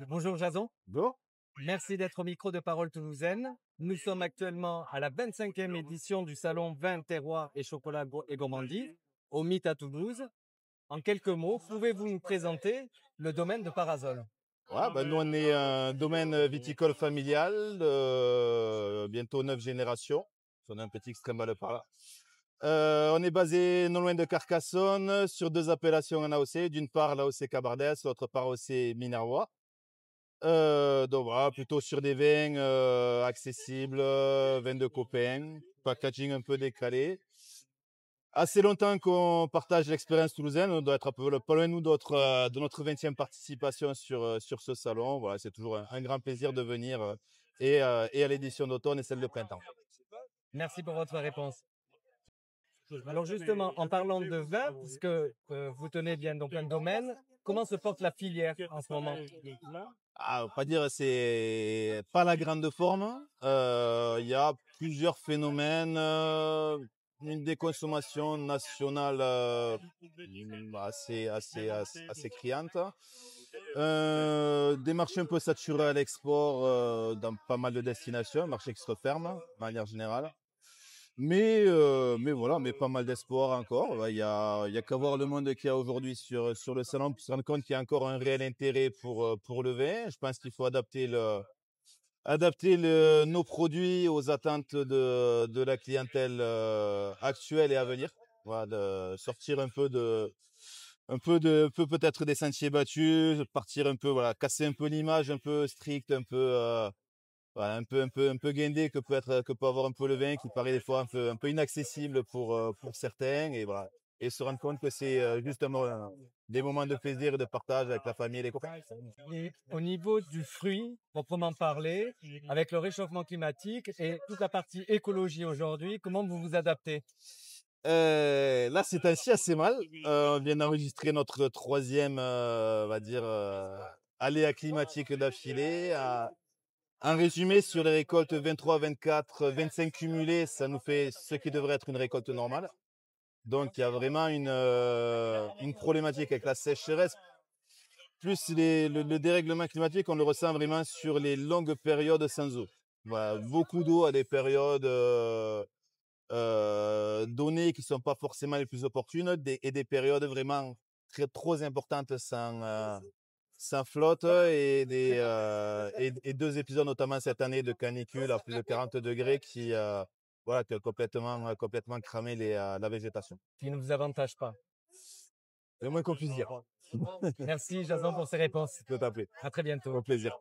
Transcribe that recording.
Bonjour Jason, Bon, merci d'être au micro de Parole Toulousaine. Nous sommes actuellement à la 25e édition du salon Vin, Terroir et Chocolat et Gourmandise au Mythe à Toulouse. En quelques mots, pouvez-vous nous présenter le domaine de Parasol? ouais, nous on est un domaine viticole familial, bientôt 9 générations. On est un petit extrême par là. On est basé non loin de Carcassonne sur deux appellations en AOC. D'une part l'AOC Cabardès, l'autre part AOC Minervois. Donc voilà, plutôt sur des vins accessibles, vins de copains, packaging un peu décalé. Assez longtemps qu'on partage l'expérience toulousaine. On doit être un peu pas loin nous de notre 20e participation sur ce salon. Voilà, c'est toujours un grand plaisir de venir et à l'édition d'automne et celle de printemps. Merci pour votre réponse. Alors justement, en parlant de vin, puisque vous tenez bien donc un domaine, comment se porte la filière en ce moment? Ah, on va pas dire c'est pas la grande forme. Il y a plusieurs phénomènes. Une déconsommation nationale assez criante. Des marchés un peu saturés à l'export dans pas mal de destinations, marché qui se referme de manière générale. Mais voilà, mais pas mal d'espoir encore. Ouais, il y a qu'à voir le monde qu'il y a aujourd'hui sur le salon pour se rendre compte qu'il y a encore un réel intérêt pour le vin. Je pense qu'il faut adapter nos produits aux attentes de la clientèle actuelle et à venir. Voilà, de sortir un peu peut-être des sentiers battus, partir un peu, voilà, casser un peu l'image un peu stricte, un peu voilà, un peu guindé que peut avoir un peu le vin, qui paraît des fois un peu inaccessible pour certains, et voilà, et se rendre compte que c'est justement des moments de plaisir et de partage avec la famille et les copains. Et au niveau du fruit, proprement parlé, avec le réchauffement climatique et toute la partie écologie aujourd'hui, comment vous vous adaptez? Là, c'est ainsi assez mal. On vient d'enregistrer notre troisième, on va dire, aléa climatique d'affilée. En résumé, sur les récoltes 23, 24, 25 cumulées, ça nous fait ce qui devrait être une récolte normale. Donc, il y a vraiment une problématique avec la sécheresse, plus le dérèglement climatique, on le ressent vraiment sur les longues périodes sans eau. Voilà, beaucoup d'eau à des périodes données qui sont pas forcément les plus opportunes, et des périodes vraiment trop importantes sans flotte, et deux épisodes notamment cette année de canicule à plus de 40 degrés voilà, qui ont complètement cramé la végétation. Qui ne vous avantage pas? C'est le moins qu'on puisse dire. Merci Jason pour ces réponses. Tout à fait. À très bientôt. Au plaisir.